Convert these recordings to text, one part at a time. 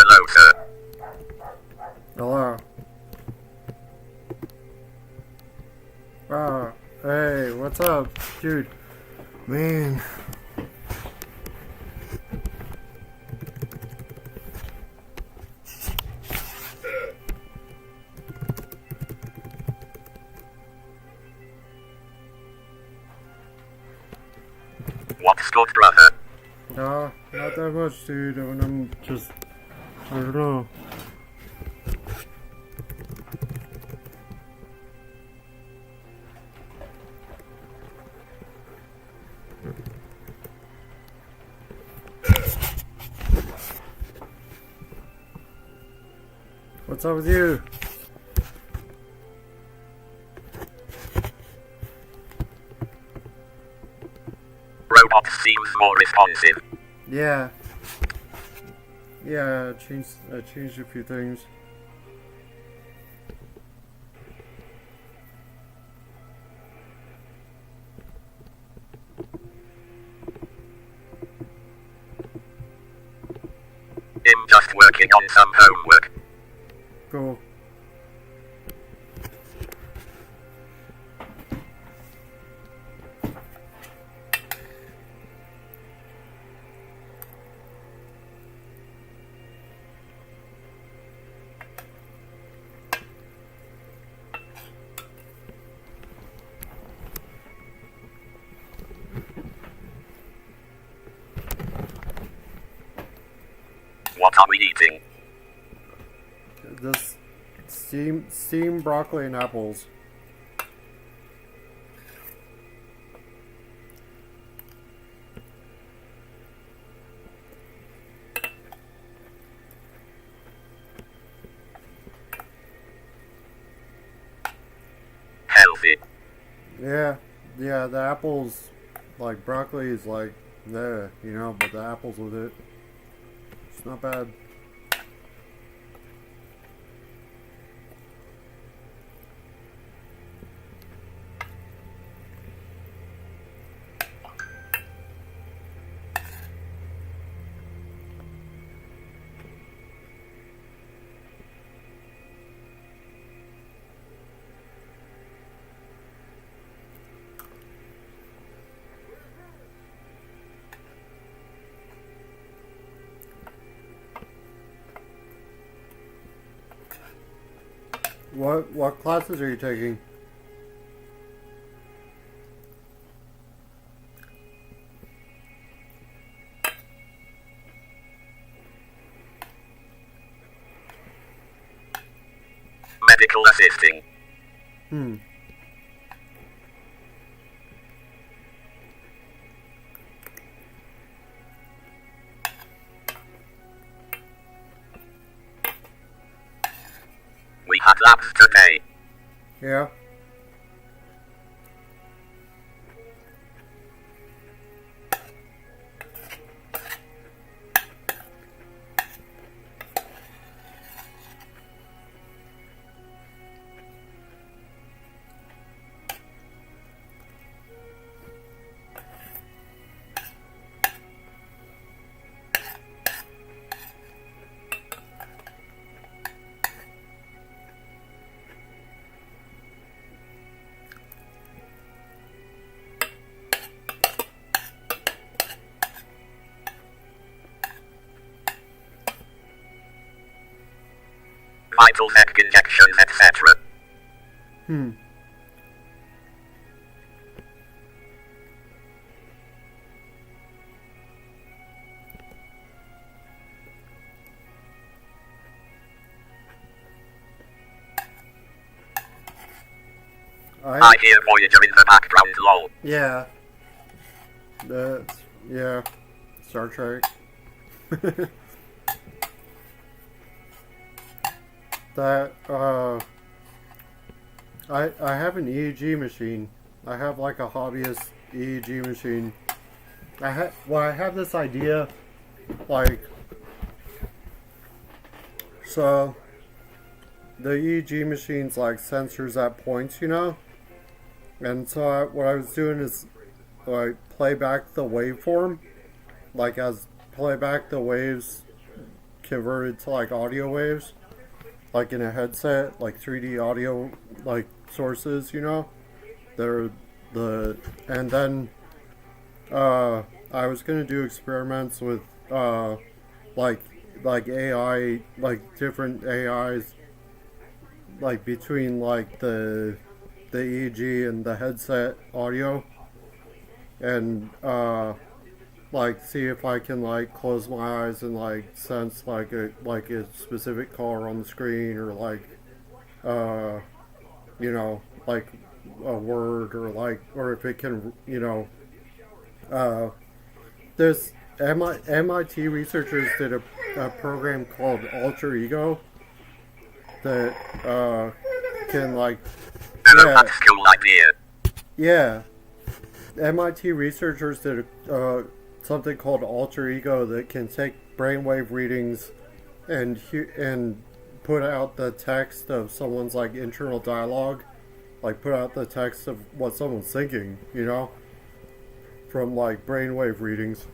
Hello, sir. Hello. Hey, what's up, dude? Man. What's good, brother? Nah, not that much, dude. I'm just, I don't know. What's up with you? Robot seems more responsive. Yeah. Yeah, I changed a few things. I'm just working on some homework. Cool. What are we eating? This steamed broccoli and apples. Healthy. Yeah, the apples, like broccoli is like there, you know, but the apples with it, it's not bad. What classes are you taking? Medical assisting. Hmm. We had labs today. Yeah. Vital neck injections, etc. Hmm. I hear Voyager in the background, lol. Yeah. That's, yeah. Star Trek. That, I have an EEG machine. I have like a hobbyist EEG machine. I have this idea, like, so, the EEG machine's like sensors at points, you know? And so what I was doing is like play back the waveform, like as play back the waves converted to like audio waves, like in a headset, like 3D audio like sources, you know. They're and then I was gonna do experiments with like AI, like different AIs, like between like the EEG and the headset audio, and like see if I can like close my eyes and like sense like a specific color on the screen, or like you know, like a word, or like, or if it can, you know, this MIT researchers did a program called Alter Ego that can like, yeah, School idea. yeah, MIT researchers did something called Alter Ego that can take brainwave readings and put out the text of someone's like internal dialogue, like put out the text of what someone's thinking, you know, from like brainwave readings.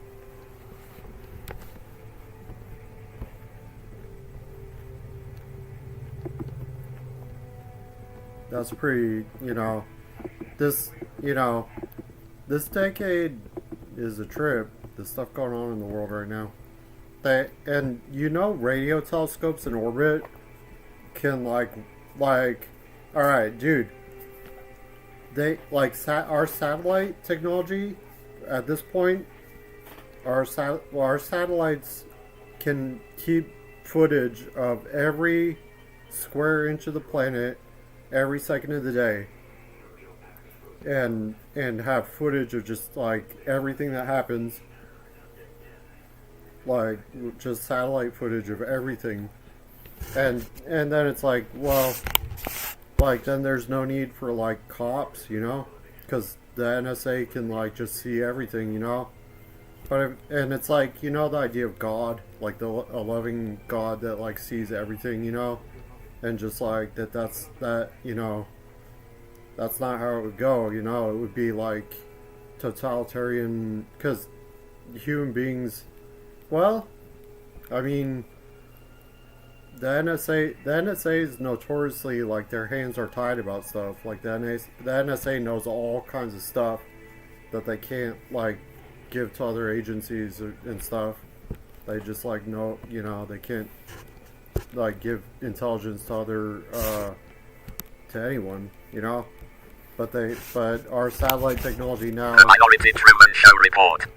That's pretty, you know, this decade is a trip. There's stuff going on in the world right now. And you know, radio telescopes in orbit can like, all right, dude. They like our satellite technology at this point. Our satellites can keep footage of every square inch of the planet every second of the day, and have footage of just like everything that happens, like just satellite footage of everything, and then it's like, well, like then there's no need for like cops, you know, because the NSA can like just see everything, you know. But and it's like, you know, the idea of God, like a loving God that like sees everything, you know, and just like that's you know, that's not how it would go, you know. It would be like totalitarian, because human beings, well, I mean, the NSA is notoriously like their hands are tied about stuff. Like the NSA knows all kinds of stuff that they can't like give to other agencies and stuff. They just like know, you know, they can't like give intelligence to other to anyone, you know. But our satellite technology now. The Minority Truman Show report.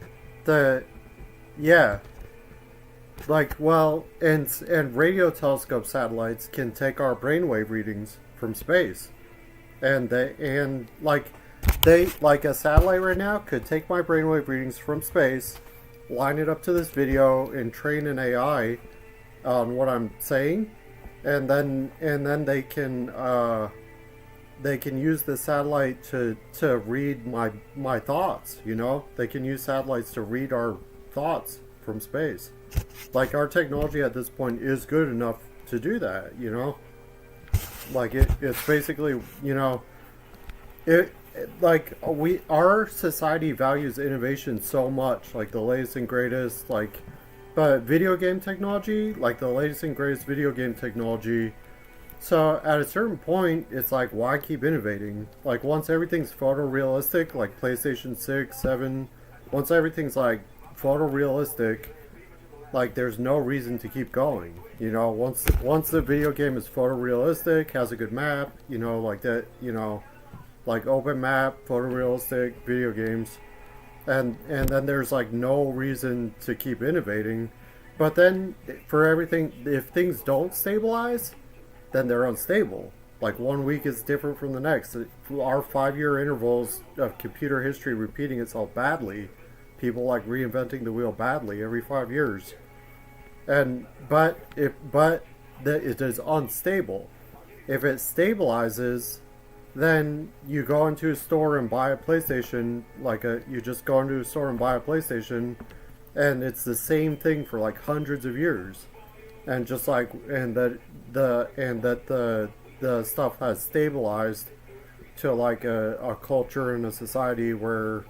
Yeah. Like, well, and radio telescope satellites can take our brainwave readings from space, and like a satellite right now could take my brainwave readings from space, line it up to this video, and train an AI on what I'm saying, and then they can use the satellite to read my thoughts. You know, they can use satellites to read our thoughts from space. Like, our technology at this point is good enough to do that, you know? Like, it's basically, you know, our society values innovation so much, like the latest and greatest, like, but video game technology, like the latest and greatest video game technology, so at a certain point, it's like, why keep innovating? Like, once everything's photorealistic, like PlayStation 6, 7, once everything's like photorealistic, like there's no reason to keep going, you know. Once the video game is photorealistic, has a good map, you know, like that, you know, like open map, photorealistic video games, and then there's like no reason to keep innovating. But then for everything, if things don't stabilize, then they're unstable. Like, 1 week is different from the next. Our 5-year intervals of computer history repeating itself badly, people like reinventing the wheel badly every 5 years, but it is unstable. If it stabilizes, then you go into a store and buy a PlayStation. You just go into a store and buy a PlayStation, and it's the same thing for like hundreds of years, and just like that the stuff has stabilized to like a culture and a society where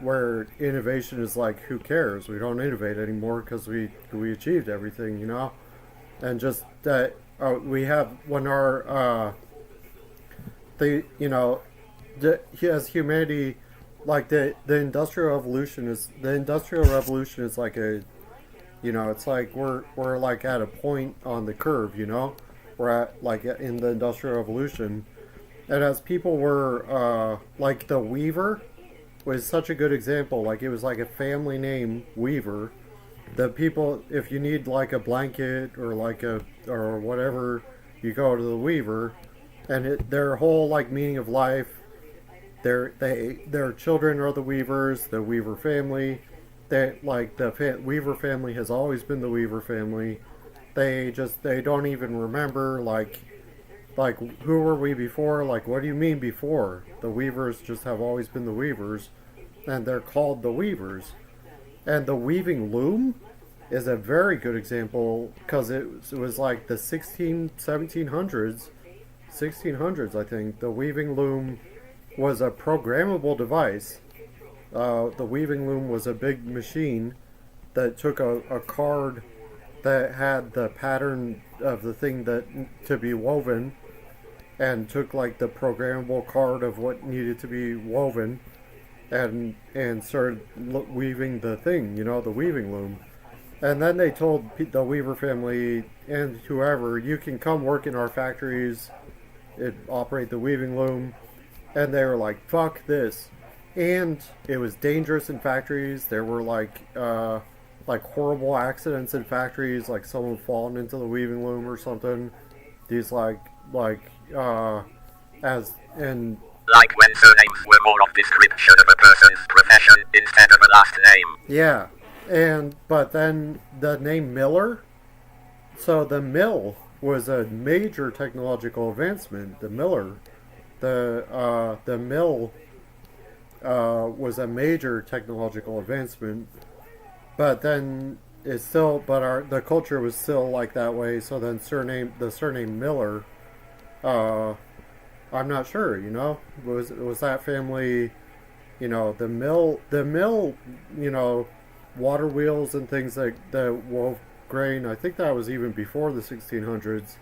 where innovation is like, who cares? We don't innovate anymore because we achieved everything, you know. And just that we have when our as humanity, like the industrial revolution is like a, you know, it's like we're like at a point on the curve, you know. We're at like in the industrial revolution, and as people were like the weaver was such a good example. Like it was like a family name, Weaver. The people, if you need like a blanket or like or whatever, you go to the weaver, and their whole like meaning of life. Their children are the weavers, the Weaver family. Weaver family has always been the Weaver family. They don't even remember like who were we before? Like, what do you mean before? The Weavers just have always been the Weavers, and they're called the Weavers. And the weaving loom is a very good example because it was like the 1700s, I think. The weaving loom was a programmable device. The weaving loom was a big machine that took a card that had the pattern of the thing to be woven, and took like the programmable card of what needed to be woven, and started weaving the thing, you know, the weaving loom. And then they told the Weaver family and whoever, you can come work in our factories and operate the weaving loom. And they were like, fuck this. And it was dangerous in factories. There were like horrible accidents in factories, like someone falling into the weaving loom or something. These as and like when surnames were more of description of a person's profession instead of a last name. Yeah, but then the name Miller. So the mill was a major technological advancement. The mill was a major technological advancement, but then the culture was still like that way. So then the surname Miller, I'm not sure, you know, was that family, you know, the mill, you know, water wheels and things like that wove grain. I think that was even before the 1600s,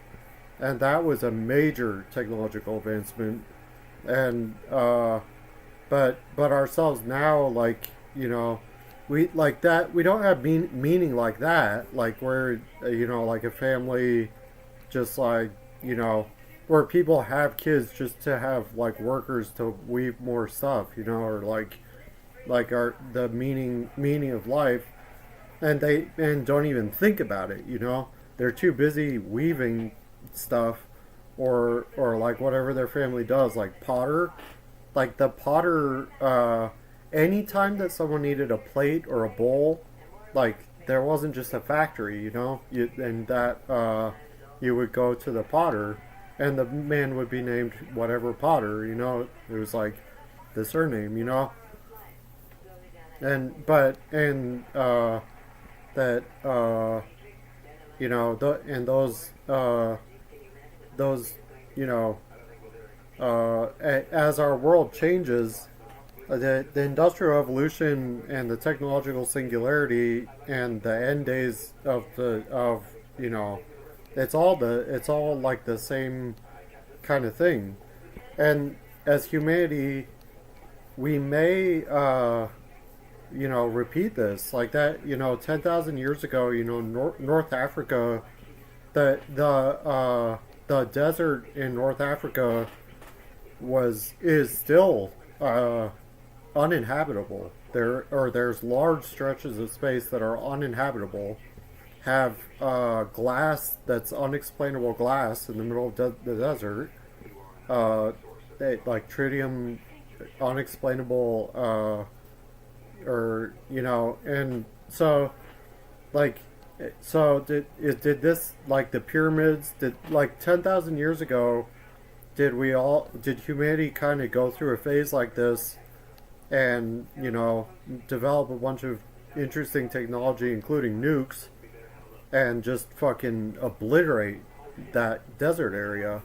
and that was a major technological advancement. And but ourselves now, like, you know, we like that. We don't have meaning like that. Like where, you know, like a family, just like, you know, where people have kids just to have like workers to weave more stuff, you know, or like the meaning of life, and don't even think about it, you know. They're too busy weaving stuff, or like whatever their family does, like potter. Like the potter, anytime that someone needed a plate or a bowl, like there wasn't just a factory, you know, you would go to the potter, and the man would be named whatever Potter, you know. It was like the surname, you know. And you know, those you know, as our world changes, the industrial revolution and the technological singularity and the end days of you know, it's all like the same kind of thing. And as humanity, we may you know, repeat this like that. You know, 10,000 years ago, you know, North Africa, the desert in North Africa is still uninhabitable. There's large stretches of space that are uninhabitable, have glass that's unexplainable glass in the middle of the desert, like tritium, unexplainable, or you know. And so like, so did this, like the pyramids, did like 10,000 years ago, did humanity kind of go through a phase like this and, you know, develop a bunch of interesting technology, including nukes, and just fucking obliterate that desert area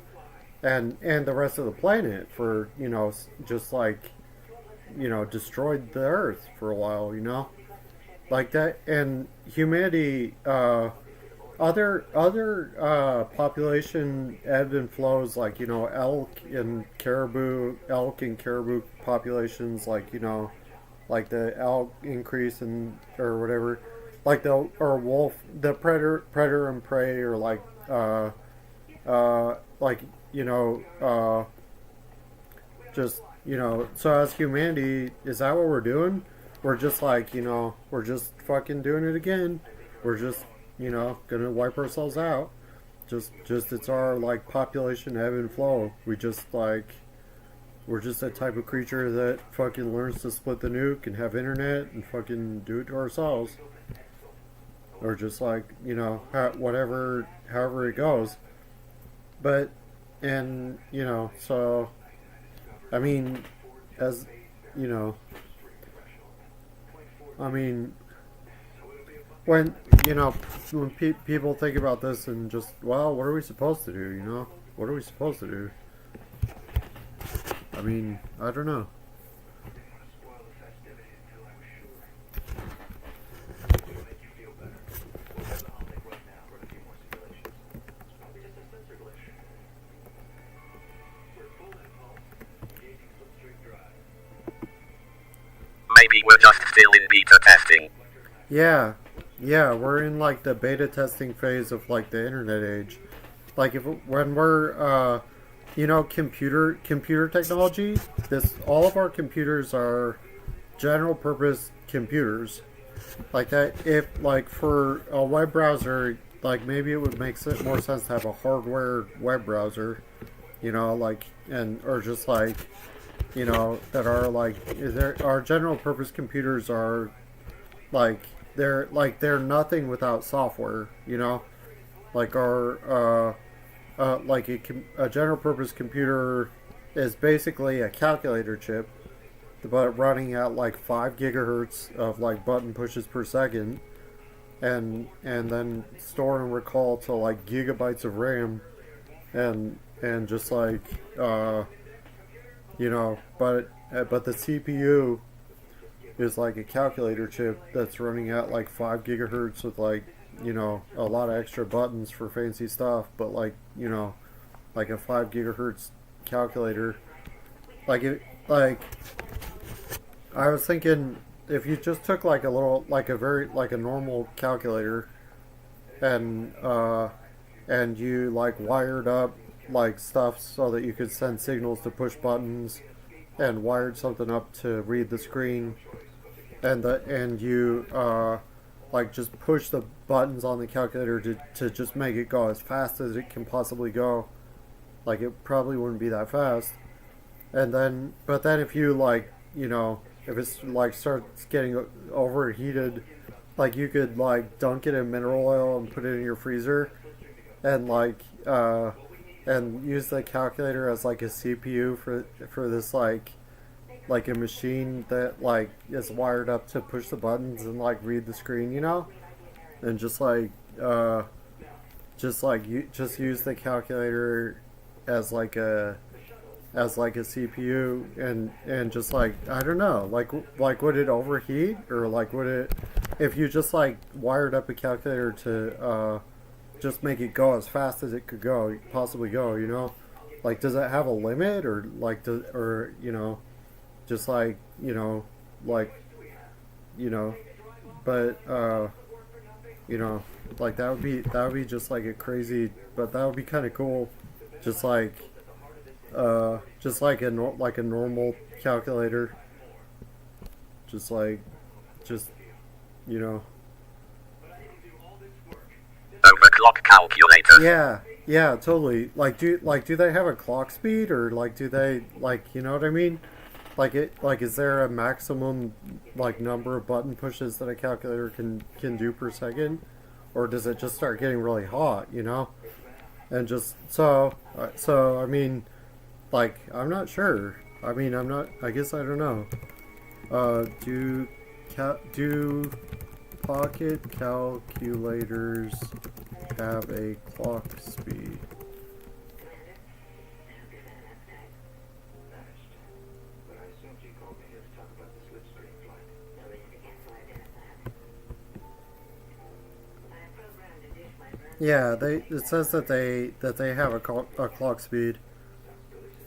and the rest of the planet for, you know, just like, destroyed the Earth for a while, like that. And humanity, other population ebb and flows, like elk and caribou populations, like the elk increase and or whatever, like the or wolf, the predator and prey, or like just so as humanity, is that what we're doing? We're just we're just fucking doing it again. We're just gonna wipe ourselves out. Just it's our population ebb and flow. We're just a type of creature that fucking learns to split the nuke and have internet and fucking do it to ourselves. Or just whatever, however it goes. But, and, so, I mean, as, I mean, when people think about this and just, well, what are we supposed to do, What are we supposed to do? I mean, I don't know. Maybe we're just still in beta testing. Yeah, we're in the beta testing phase of the internet age. When we're computer technology, all of our computers are general purpose computers. Like that, if for a web browser, maybe it would make more sense to have a hardware web browser, or just that are our general purpose computers are they're nothing without software, our a general purpose computer is basically a calculator chip, but running at 5 gigahertz of button pushes per second, and then store and recall to gigabytes of RAM, and just but the CPU is a calculator chip that's running at 5 gigahertz with a lot of extra buttons for fancy stuff, but a 5 gigahertz calculator. I was thinking, if you just took a little, a normal calculator, and you wired up stuff so that you could send signals to push buttons, and wired something up to read the screen, and you just push the buttons on the calculator to just make it go as fast as it can possibly go. It probably wouldn't be that fast. But then if you if it's starts getting overheated, you could dunk it in mineral oil and put it in your freezer, and and use the calculator as a CPU for this a machine that is wired up to push the buttons and read the screen, and just use the calculator as a CPU, and just I don't know, would it overheat, or would it, if you just wired up a calculator to just make it go as fast as it could possibly go, does it have a limit, or just but that would be just a crazy, but that would be kind of cool, just a normal calculator, Overclock calculator. Yeah, totally. Do they have a clock speed, or do they, you know what I mean? Is there a maximum number of button pushes that a calculator can do per second, or does it just start getting really hot, and just so I mean, I'm not sure. I mean, I guess I don't know. Do pocket calculators have a clock speed? Yeah, it says that they have a clock speed.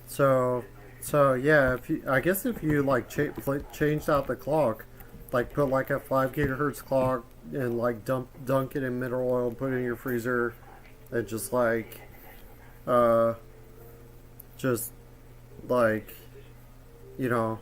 So yeah, if you, I guess if you like changed out the clock, like put like a 5 gigahertz clock and like dunk it in mineral oil and put it in your freezer, and uh just like you know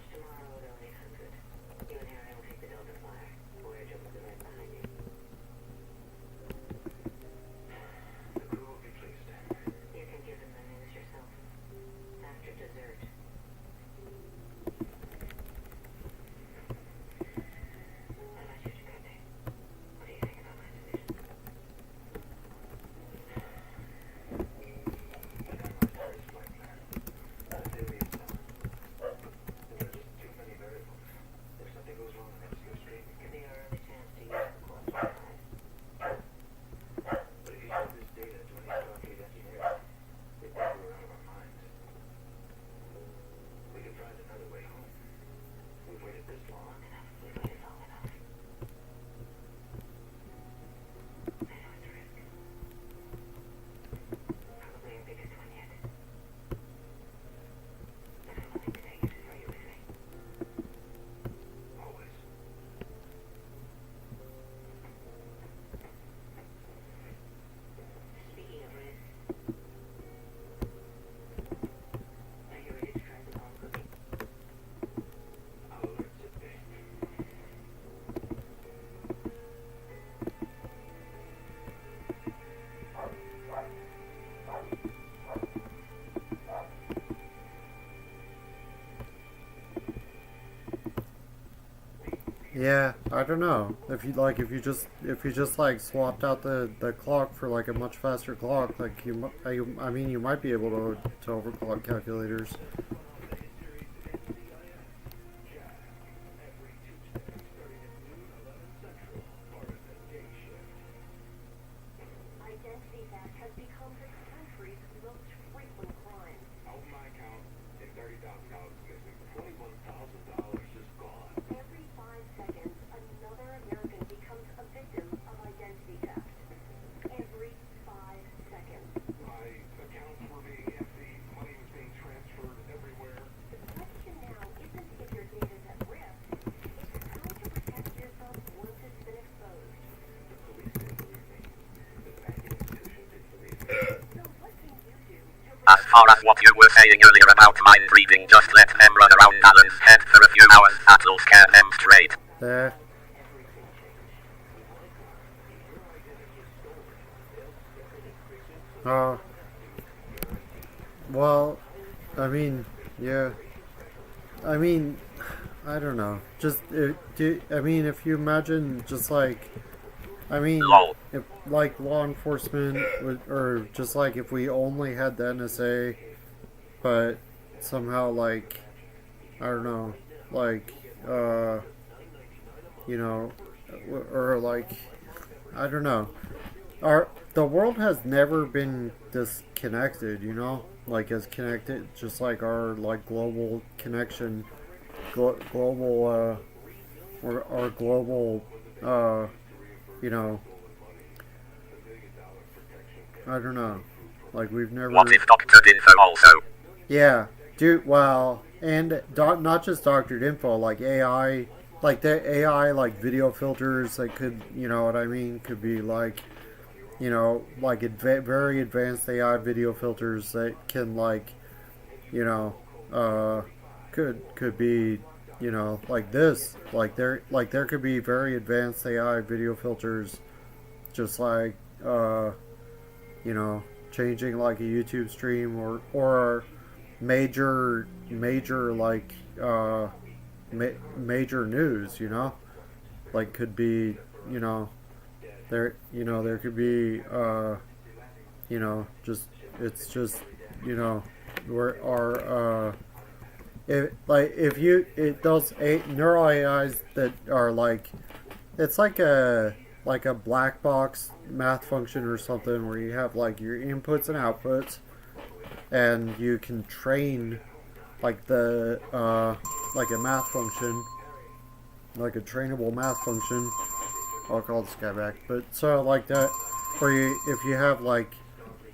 yeah, I don't know. If you just like swapped out the clock for like a much faster clock, like I mean you might be able to overclock calculators. As far as what you were saying earlier about mind reading, just let them run around Alan's head for a few hours. That'll scare them straight. There. Uh, well, I mean, yeah. I mean, I don't know. I mean, if you imagine just like, I mean, Lol. if like law enforcement or just like if we only had the NSA, but somehow like, I don't know, like, you know, or like, I don't know. The world has never been disconnected, you know, like as connected, just like our like global connection, global, or our global, you know, I don't know, like we've never. What if doctored info also? Yeah, dude. Well, and not just doctored info, like AI, like the AI, like video filters that could, you know what I mean, could be like, you know, like very advanced AI video filters that can like, you know, could be, you know, like this, there could be very advanced AI video filters, just like, you know, changing like a YouTube stream or major like major news, you know, like could be, you know. There could be, you know, just, it's just, you know, where our, those neural AIs that are like, it's like a black box math function or something where you have like your inputs and outputs, and you can train like like a math function, like a trainable math function. I'll call this guy back. But so like that, or if you have like,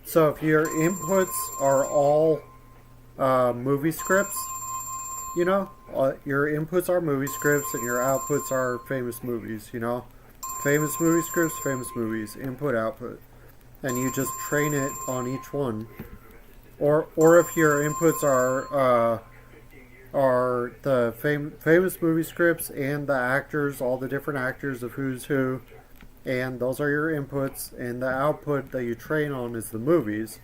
so if your inputs are all movie scripts, you know, your inputs are movie scripts and your outputs are famous movies, you know, famous movie scripts, famous movies, input output, and you just train it on each one. Or if your inputs are the famous movie scripts and the actors, all the different actors of who's who, and those are your inputs, and the output that you train on is the movies.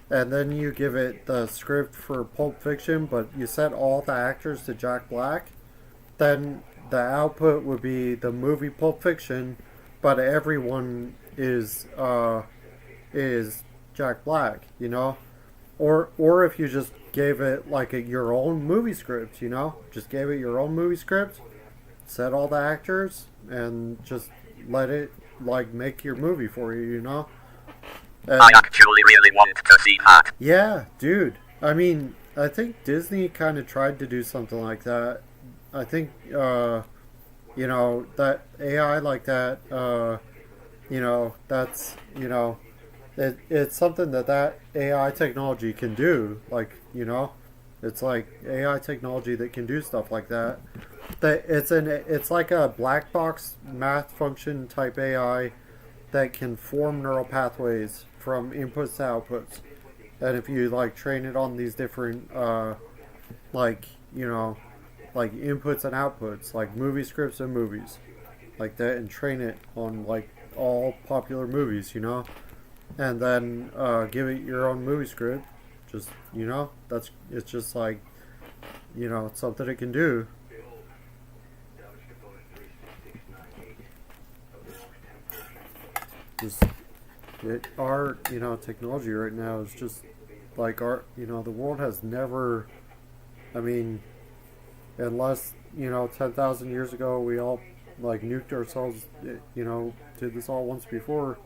And then you give it the script for Pulp Fiction, but you set all the actors to Jack Black. Then the output would be the movie Pulp Fiction, but everyone is Jack Black, you know. Or if you just gave it like your own movie script, you know, just gave it your own movie script, set all the actors, and just let it like make your movie for you, you know. And, I actually really want to see that. yeah, dude. I mean, I think Disney kind of tried to do something like that. I think, you know, that AI like that, you know, that's, you know, it's something that AI technology can do. Like, you know, it's like AI technology that can do stuff like that. It's like a black box math function type AI that can form neural pathways from inputs to outputs. And if you like train it on these different like, you know, like inputs and outputs, like movie scripts and movies, like that, and train it on like all popular movies, you know, and then give it your own movie script, just, you know, it's just like, you know, it's something it can do. Just our, you know, technology right now is just like our, you know, the world has never, I mean, unless, you know, 10,000 years ago we all like nuked ourselves, you know, did this all once before.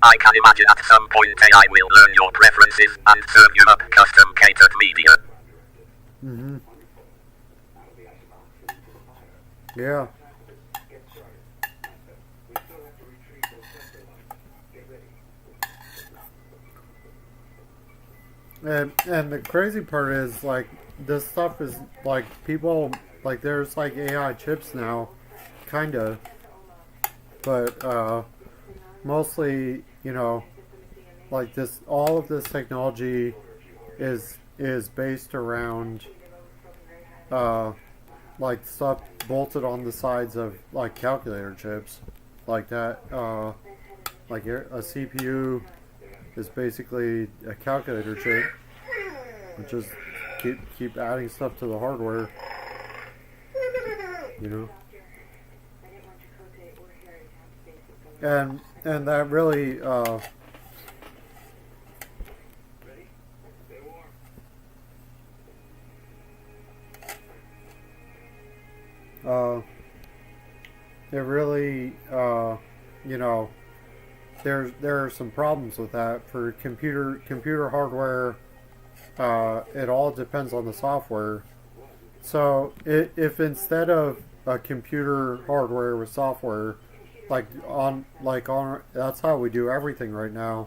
I can imagine at some point AI will learn your preferences and serve you up custom catered media. Mm-hmm. Yeah. And the crazy part is, like, this stuff is, like, people, like, there's, like, AI chips now, kinda, but, mostly, you know, like, this, all of this technology is based around, like, stuff bolted on the sides of, like, calculator chips, like that, like, a CPU is basically a calculator chip. And just keep adding stuff to the hardware, you know. And that really it really you know, there are some problems with that for computer hardware. It all depends on the software. So if instead of a computer hardware with software, like on that's how we do everything right now,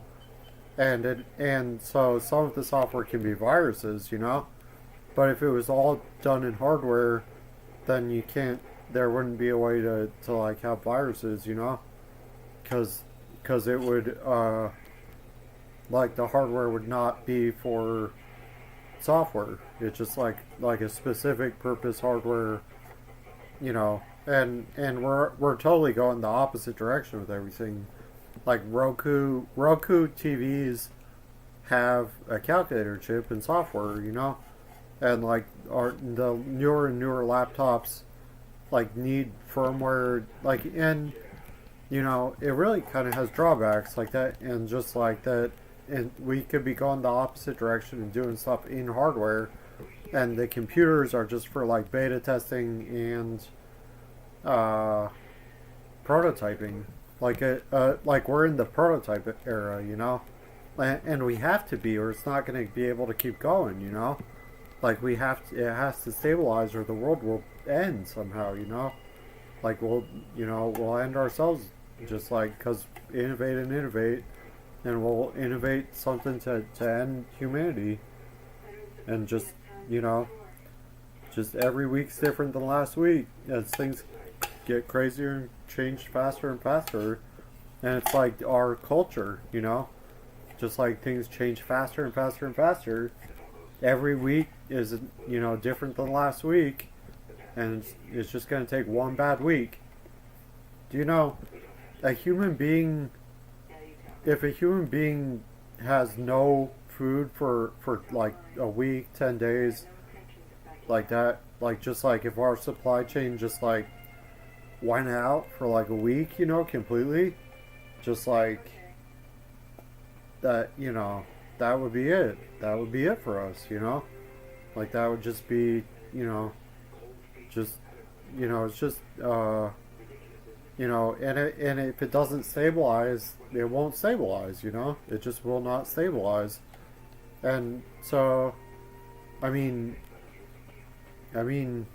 and so some of the software can be viruses, you know. But if it was all done in hardware, then you can't. There wouldn't be a way to like have viruses, you know, because it would like the hardware would not be for software. It's just like a specific purpose hardware, you know. And we're totally going the opposite direction with everything. Like Roku TVs have a calculator chip and software, you know, and like the newer and newer laptops like need firmware, like, and you know, it really kind of has drawbacks like that, and just like that, and we could be going the opposite direction and doing stuff in hardware, and the computers are just for like beta testing and prototyping. Like we're in the prototype era, you know, and we have to be, or it's not going to be able to keep going. Like we have to, it has to stabilize, or the world will end somehow. Like we'll end ourselves, just like because innovate and innovate, and we'll innovate something to end humanity, and just just every week's different than last week as things get crazier and change faster and faster. And it's like our culture, just like things change faster and faster and faster. Every week is different than last week, and it's just going to take one bad week. Do you know a human being? If a human being has no food for like a week, 10 days, like that, like just like if our supply chain just like went out for like a week, completely, just like that, that would be it. That would be it for us, like that would just be, just, it's just, and if it doesn't stabilize, it won't stabilize, it just will not stabilize. And so, I mean, and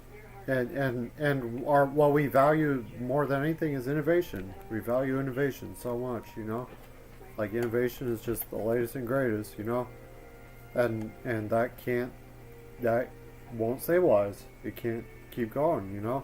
what we value more than anything is innovation. We value innovation so much, like innovation is just the latest and greatest, and that won't stabilize. It can't keep going,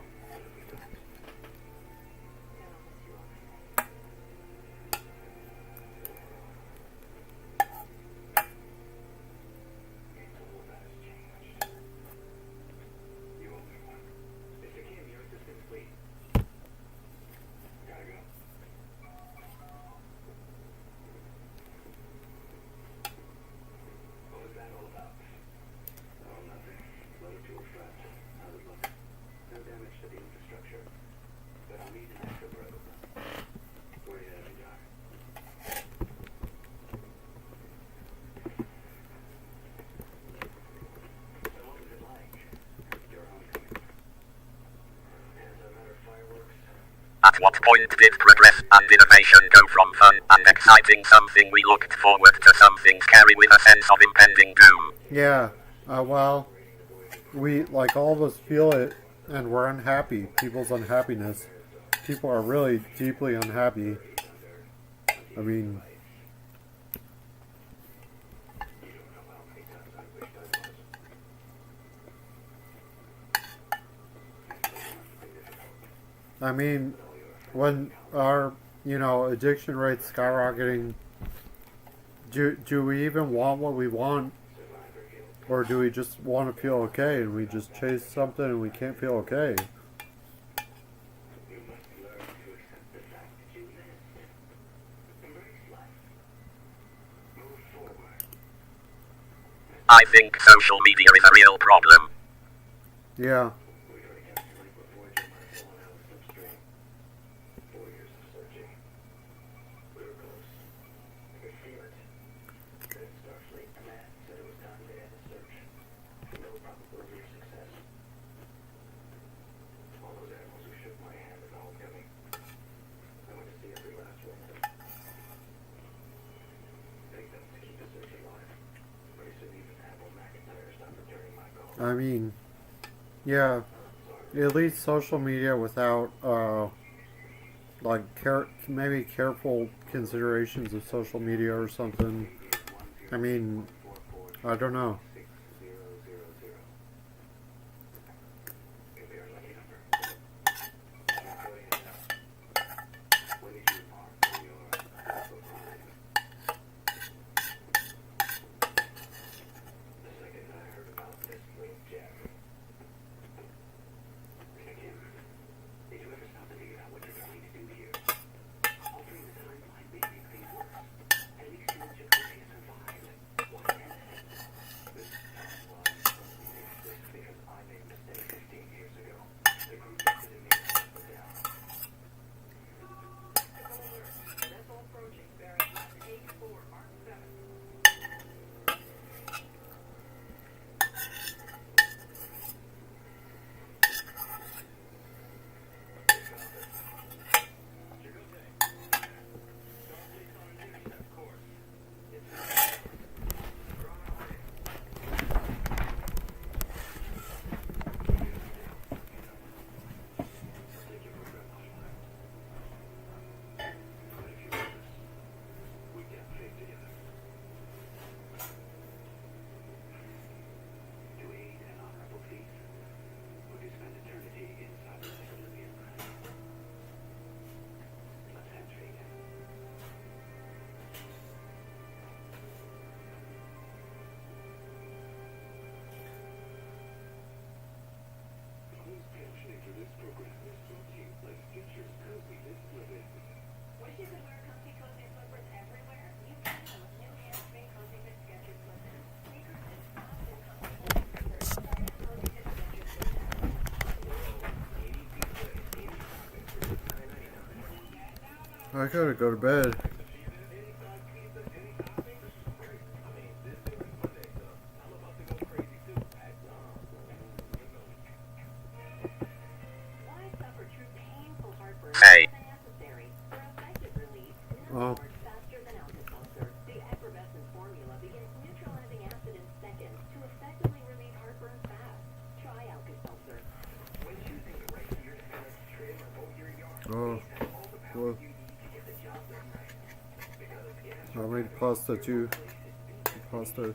At what point did progress and innovation go from fun and exciting something we looked forward to something scary with a sense of impending doom? Yeah, well, we, like, all of us feel it, and we're unhappy. People's unhappiness. People are really deeply unhappy. I mean, when our, addiction rate's skyrocketing, do we even want what we want? Or do we just want to feel okay and we just chase something and we can't feel okay? I think social media is a real problem. Yeah. I mean, yeah, at least social media without, like, maybe careful considerations of social media or something. I mean, I don't know. I gotta go to bed. Say. Oh. Oh. Well. I made pasta too. Pasta.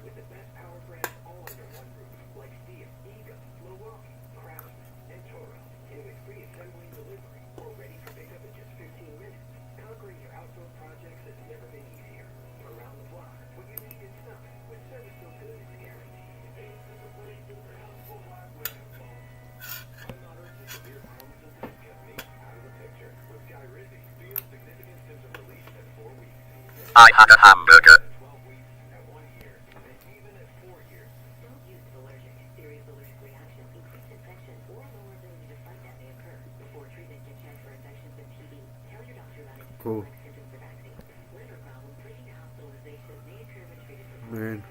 I had a hamburger. Cool. Man.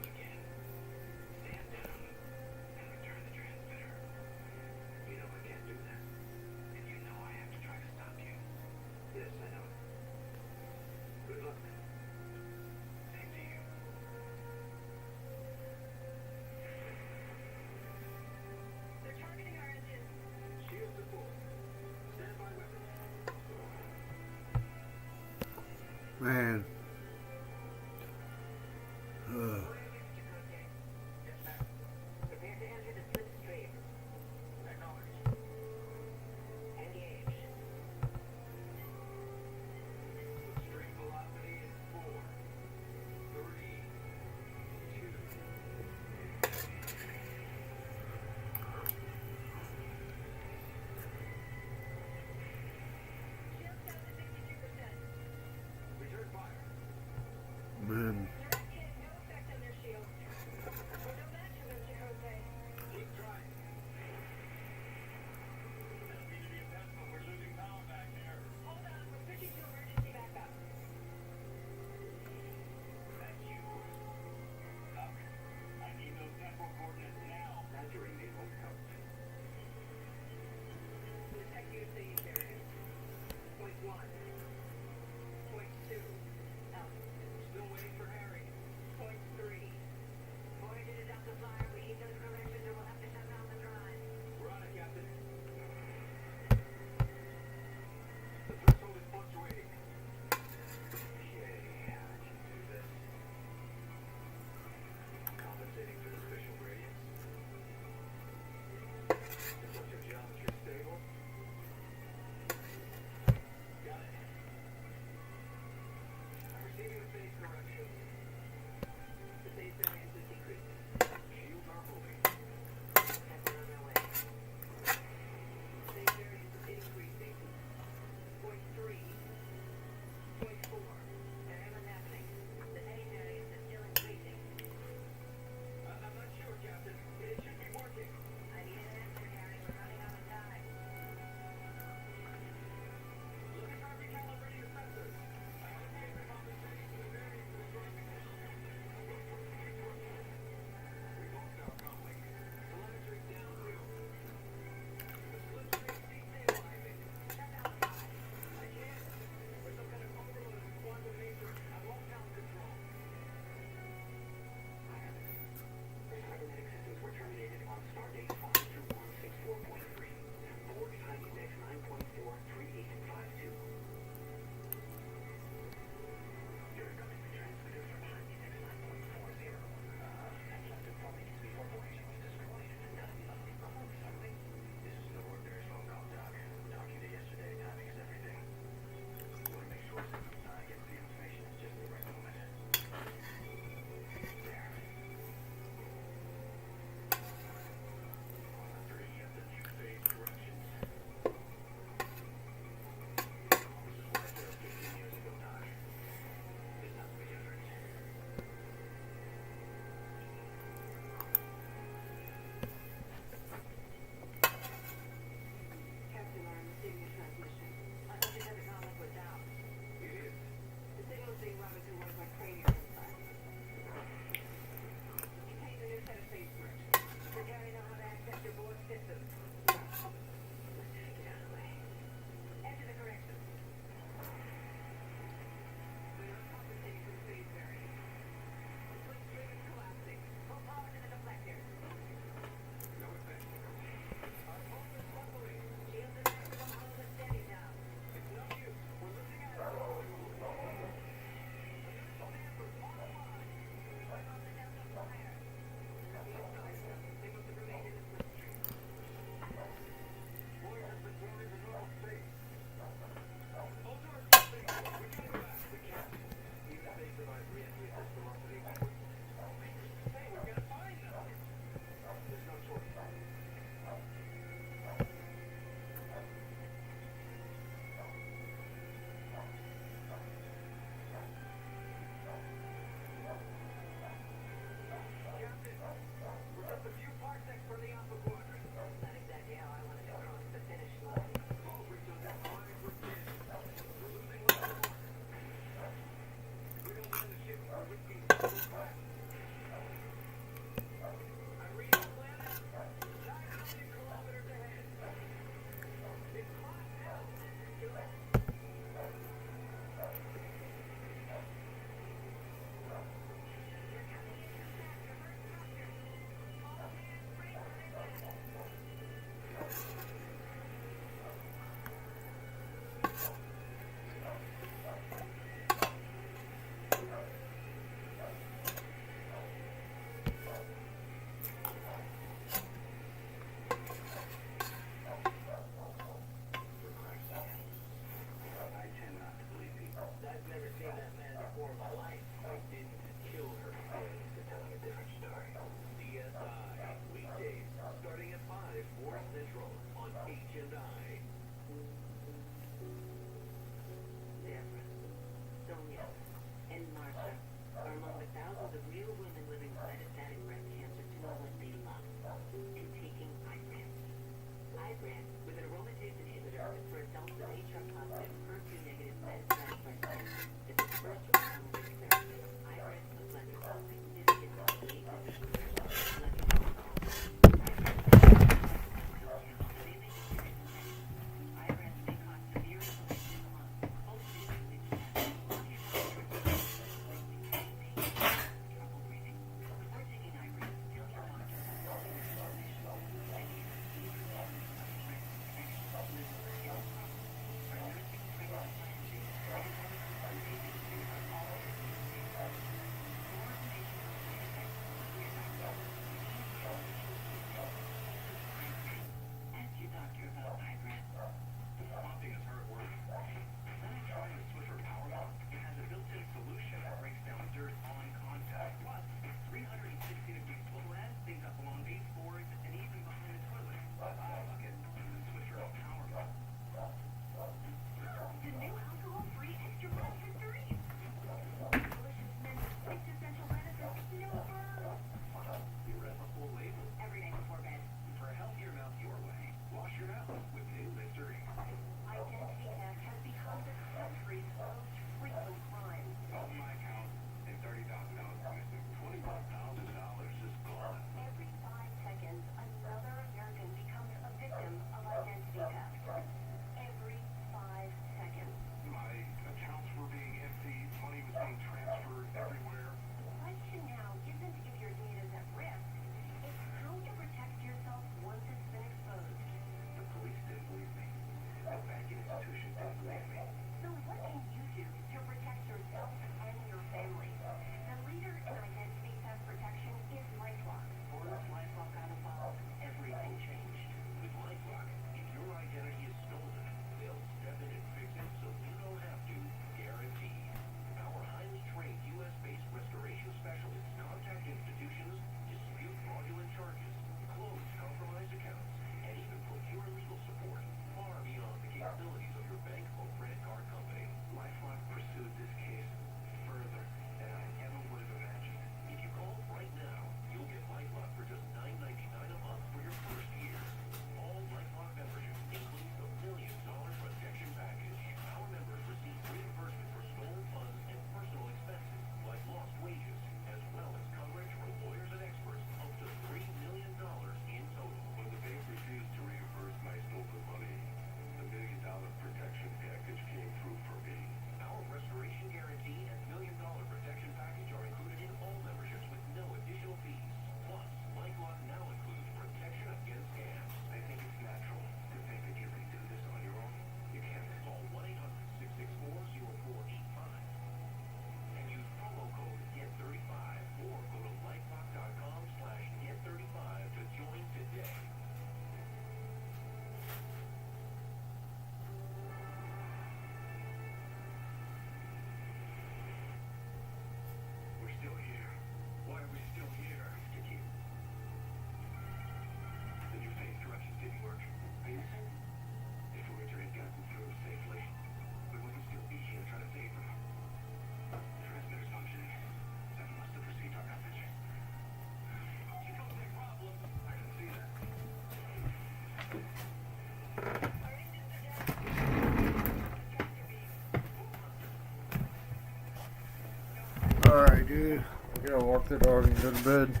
good. I gotta walk the dog and go to bed.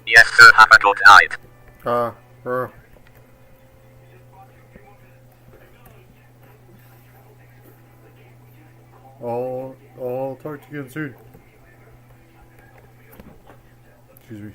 Yes, sir, have a good night. I'll talk to you again soon. Excuse me.